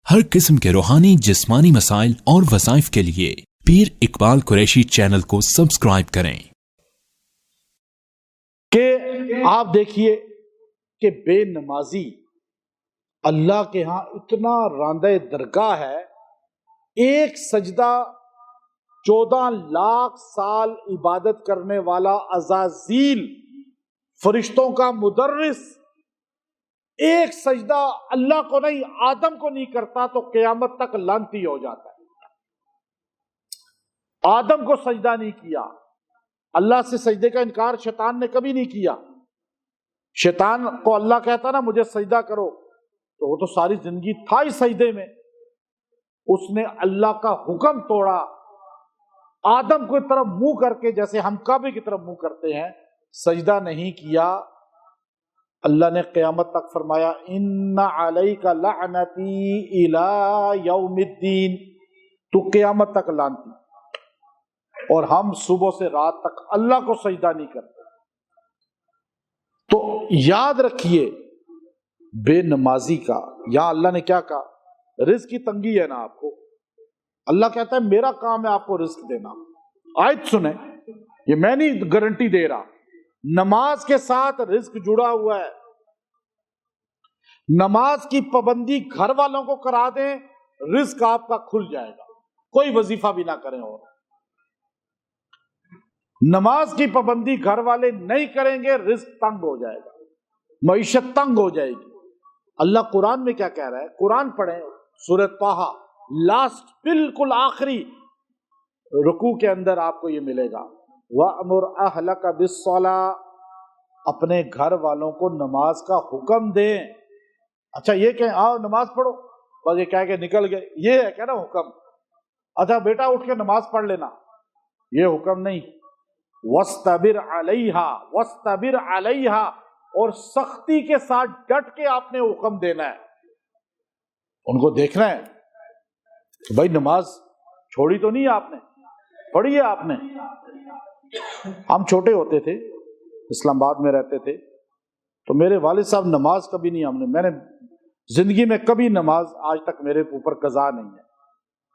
ہر قسم کے روحانی جسمانی مسائل اور وظائف کے لیے پیر اقبال قریشی چینل کو سبسکرائب کریں۔ کہ آپ دیکھیے کہ بے نمازی اللہ کے ہاں اتنا راندہ درگاہ ہے، ایک سجدہ 14 لاکھ سال عبادت کرنے والا عزازیل فرشتوں کا مدرس ایک سجدہ اللہ کو نہیں آدم کو نہیں کرتا تو قیامت تک لعنتی ہو جاتا ہے۔ آدم کو سجدہ نہیں کیا، اللہ سے سجدے کا انکار شیطان نے کبھی نہیں کیا۔ شیطان کو اللہ کہتا نا مجھے سجدہ کرو تو وہ تو ساری زندگی تھا ہی سجدے میں، اس نے اللہ کا حکم توڑا، آدم کی طرف منہ کر کے جیسے ہم کعبے کی طرف منہ کرتے ہیں سجدہ نہیں کیا۔ اللہ نے قیامت تک فرمایا ان علیک لعنتی الی یوم الدین، تو قیامت تک لعنتی، اور ہم صبح سے رات تک اللہ کو سجدہ نہیں کرتے۔ تو یاد رکھیے بے نمازی کا، یا اللہ نے کیا کہا، رزق کی تنگی ہے نا آپ کو، اللہ کہتا ہے میرا کام ہے آپ کو رزق دینا۔ آیت سنیں، یہ میں نہیں گارنٹی دے رہا، نماز کے ساتھ رزق جڑا ہوا ہے۔ نماز کی پابندی گھر والوں کو کرا دیں، رزق آپ کا کھل جائے گا، کوئی وظیفہ بھی نہ کریں۔ اور نماز کی پابندی گھر والے نہیں کریں گے، رزق تنگ ہو جائے گا، معیشت تنگ ہو جائے گی۔ اللہ قرآن میں کیا کہہ رہا ہے، قرآن پڑھیں سورہ طٰہٰ، لاسٹ بالکل آخری رکوع کے اندر آپ کو یہ ملے گا، وَأْمُرْ أَهْلَكَ بِالصَّلَاةِ، اپنے گھر والوں کو نماز کا حکم دیں۔ اچھا یہ کہ آؤ نماز پڑھو، بس یہ کہہ کے نکل گئے، یہ ہے کیا نا حکم؟ اچھا بیٹا اٹھ کے نماز پڑھ لینا، یہ حکم نہیں۔ وَاسْتَبِرْ عَلَيْهَا، وَاسْتَبِرْ عَلَيْهَا، اور سختی کے ساتھ ڈٹ کے آپ نے حکم دینا ہے، ان کو دیکھنا ہے بھائی نماز چھوڑی تو نہیں آپ نے، پڑھی ہے آپ نے۔ ہم چھوٹے ہوتے تھے، اسلام آباد میں رہتے تھے، تو میرے والد صاحب نماز کبھی نہیں، میں نے زندگی میں کبھی نماز آج تک میرے اوپر قضا نہیں ہے،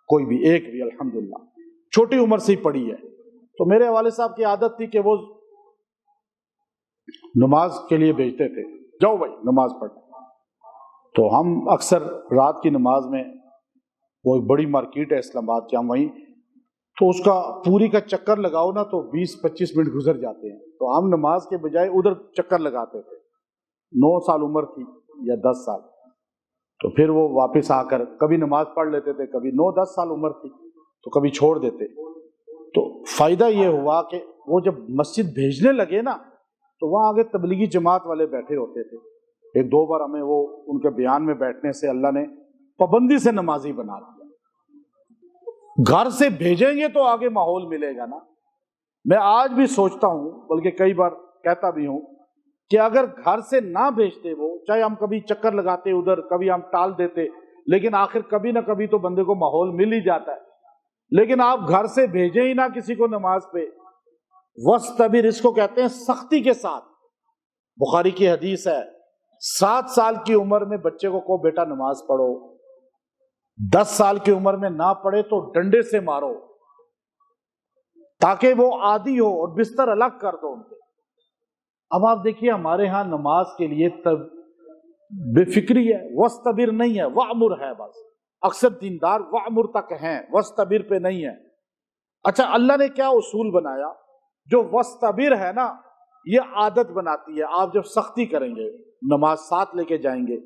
کوئی بھی ایک بھی، الحمدللہ چھوٹی عمر سے ہی پڑھی ہے۔ تو میرے والد صاحب کی عادت تھی کہ وہ نماز کے لیے بھیجتے تھے، جاؤ بھائی نماز پڑھ۔ تو ہم اکثر رات کی نماز میں، وہ ایک بڑی مارکیٹ ہے اسلام آباد کی، ہم وہیں، تو اس کا پوری کا چکر لگاؤ نا تو 20-25 منٹ گزر جاتے ہیں، تو ہم نماز کے بجائے ادھر چکر لگاتے تھے۔ 9 سال عمر تھی یا 10 سال، تو پھر وہ واپس آ کر کبھی نماز پڑھ لیتے تھے، کبھی 9-10 سال عمر تھی تو کبھی چھوڑ دیتے۔ تو فائدہ یہ ہوا کہ وہ جب مسجد بھیجنے لگے نا تو وہاں آگے تبلیغی جماعت والے بیٹھے ہوتے تھے، 1-2 بار ہمیں وہ ان کے بیان میں بیٹھنے سے اللہ نے پابندی سے نمازی بنا دیا۔ گھر سے بھیجیں گے تو آگے ماحول ملے گا نا۔ میں آج بھی سوچتا ہوں، بلکہ کئی بار کہتا بھی ہوں، کہ اگر گھر سے نہ بھیجتے وہ، چاہے ہم کبھی چکر لگاتے ادھر، کبھی ہم ٹال دیتے، لیکن آخر کبھی نہ کبھی تو بندے کو ماحول مل ہی جاتا ہے۔ لیکن آپ گھر سے بھیجیں ہی نہ کسی کو نماز پہ، وَاسْتَبِرْ، اس کو کہتے ہیں سختی کے ساتھ۔ بخاری کی حدیث ہے، 7 سال کی عمر میں بچے کو کہو بیٹا نماز پڑھو، 10 سال کی عمر میں نہ پڑھے تو ڈنڈے سے مارو، تاکہ وہ عادی ہو، اور بستر الگ کر دو ان کے۔ اب آپ دیکھیے ہمارے ہاں نماز کے لیے بے فکری ہے، وَاسْتَبِرْ نہیں ہے، وَأْمُرْ ہے بس۔ اکثر دیندار وَأْمُرْ تک ہیں، وَاسْتَبِرْ پہ نہیں ہے۔ اچھا اللہ نے کیا اصول بنایا، جو وَاسْتَبِرْ ہے نا یہ عادت بناتی ہے، آپ جب سختی کریں گے، نماز ساتھ لے کے جائیں گے،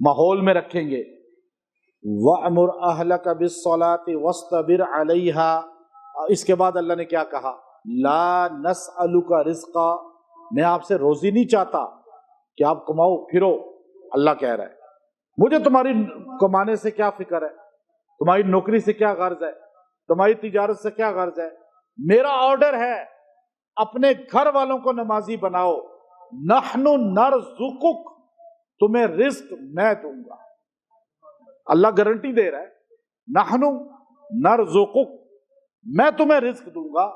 ماحول میں رکھیں گے، وَأْمُرْ أَهْلَكَ بِالصَّلَاةِ وَاسْتَبِرْ عَلَيْهَا، اس کے بعد اللہ نے کیا کہا، لَا نَسْأَلُكَ رِزْقًا، میں آپ سے روزی نہیں چاہتا کہ آپ کماؤ پھرو، اللہ کہہ رہا ہے مجھے تمہاری کمانے سے کیا فکر ہے، تمہاری نوکری سے کیا غرض ہے، تمہاری تجارت سے کیا غرض ہے، میرا آرڈر ہے اپنے گھر والوں کو نمازی بناؤ، نحن نرزقک، تمہیں رزق میں دوں گا۔ اللہ گارنٹی دے رہا ہے، نحن نرزقک، میں تمہیں رزق دوں گا،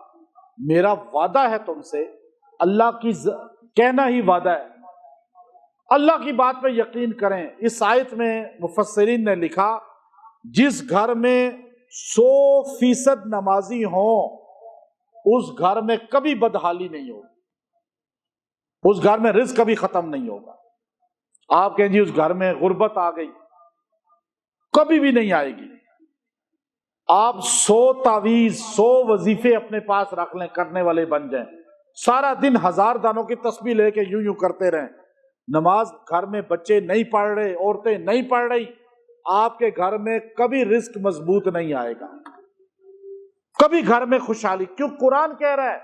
میرا وعدہ ہے تم سے، اللہ کی کہنا ہی وعدہ ہے، اللہ کی بات پہ یقین کریں۔ اس آیت میں مفسرین نے لکھا جس گھر میں 100% نمازی ہوں اس گھر میں کبھی بدحالی نہیں ہوگی، اس گھر میں رزق کبھی ختم نہیں ہوگا۔ آپ کہیں جی اس گھر میں غربت آ گئی، کبھی بھی نہیں آئے گی۔ آپ 100 تعویذ 100 وظیفے اپنے پاس رکھ لیں، کرنے والے بن جائیں، سارا دن 1000 دانوں کی تسبیح لے کے یوں کرتے رہیں، نماز گھر میں بچے نہیں پڑھ رہے، عورتیں نہیں پڑھ رہی، آپ کے گھر میں کبھی رزق مضبوط نہیں آئے گا، کبھی گھر میں خوشحالی۔ کیوں؟ قرآن کہہ رہا ہے۔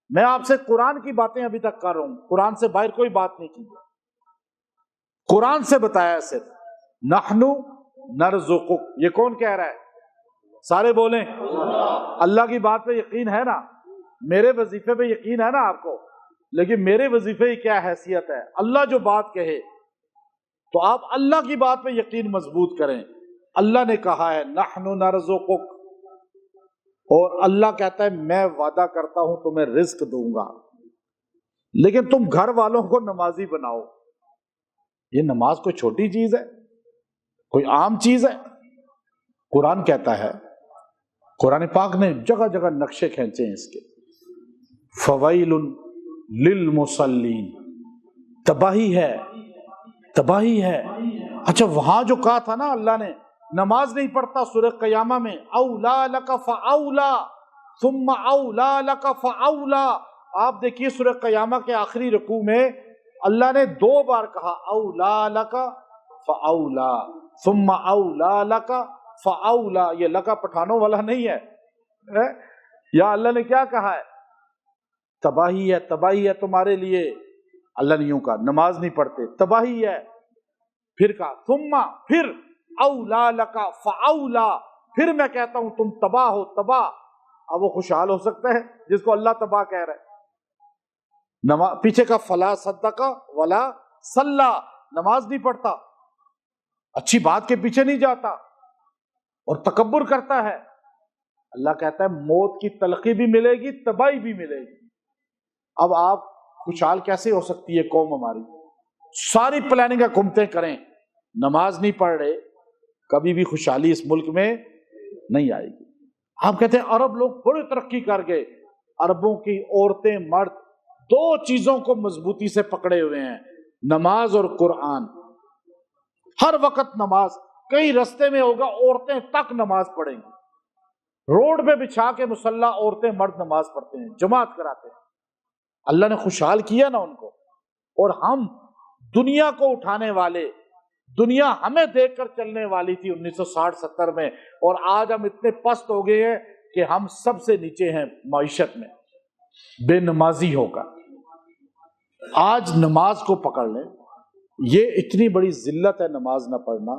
میں آپ سے قرآن کی باتیں ابھی تک کر رہا ہوں، قرآن سے باہر کوئی بات نہیں کی، قرآن سے بتایا صرف نحنو نرزقک۔ یہ کون کہہ رہا ہے؟ سارے بولیں اللہ کی بات پہ یقین ہے نا، میرے وظیفے پہ یقین ہے نا آپ کو، لیکن میرے وظیفے کی کیا حیثیت ہے؟ اللہ جو بات کہے تو آپ اللہ کی بات پہ یقین مضبوط کریں۔ اللہ نے کہا ہے نحنو نرزقک، اور اللہ کہتا ہے میں وعدہ کرتا ہوں تمہیں رزق دوں گا، لیکن تم گھر والوں کو نمازی بناؤ۔ یہ نماز کوئی چھوٹی چیز ہے؟ کوئی عام چیز ہے؟ قرآن کہتا ہے، قرآن پاک نے جگہ جگہ نقشے کھینچے ہیں اس کے، فویل للمصلین، تباہی ہے، تباہی ہے۔ اچھا وہاں جو کہا تھا نا اللہ نے نماز نہیں پڑھتا سورہ قیامہ میں، اولا لک فاولا ثم اولا لک فاولا، آپ دیکھیے سورہ قیامہ کے آخری رکوع میں اللہ نے 2 بار کہا اولا لک فاولا ثم اولا لک فاولا۔ یہ لکا پٹھانوں والا نہیں ہے، یا اللہ نے کیا کہا ہے؟ تباہی ہے، تباہی ہے تمہارے لیے۔ اللہ نے یوں کہا نماز نہیں پڑھتے تباہی ہے، پھر کہا ثم، پھر اولا لکا فاولا، پھر میں کہتا ہوں تم تباہ ہو، تباہ۔ اب وہ خوشحال ہو سکتا ہے جس کو اللہ تباہ کہہ رہا ہے؟ پیچھے کا فلا صدق ولا صلی، نماز نہیں پڑھتا، اچھی بات کے پیچھے نہیں جاتا اور تکبر کرتا ہے۔ اللہ کہتا ہے موت کی تلخی بھی ملے گی، تباہی بھی ملے گی۔ اب آپ خوشحال کیسے ہو سکتی ہے قوم ہماری؟ ساری پلاننگ حکومتیں کریں، نماز نہیں پڑھ رہے، کبھی بھی خوشحالی اس ملک میں نہیں آئے گی۔ آپ کہتے ہیں عرب لوگ بڑی ترقی کر گئے، عربوں کی عورتیں مرد 2 چیزوں کو مضبوطی سے پکڑے ہوئے ہیں، نماز اور قرآن۔ ہر وقت نماز، کئی رستے میں ہوگا عورتیں تک نماز پڑھیں گی، روڈ پہ بچھا کے مصلی عورتیں مرد نماز پڑھتے ہیں، جماعت کراتے ہیں۔ اللہ نے خوشحال کیا نا ان کو، اور ہم دنیا کو اٹھانے والے، دنیا ہمیں دیکھ کر چلنے والی تھی 1960-70 میں، اور آج ہم اتنے پست ہو گئے ہیں کہ ہم سب سے نیچے ہیں معیشت میں، بے نمازی ہوگا۔ آج نماز کو پکڑ لیں، یہ اتنی بڑی ذلت ہے نماز نہ پڑھنا۔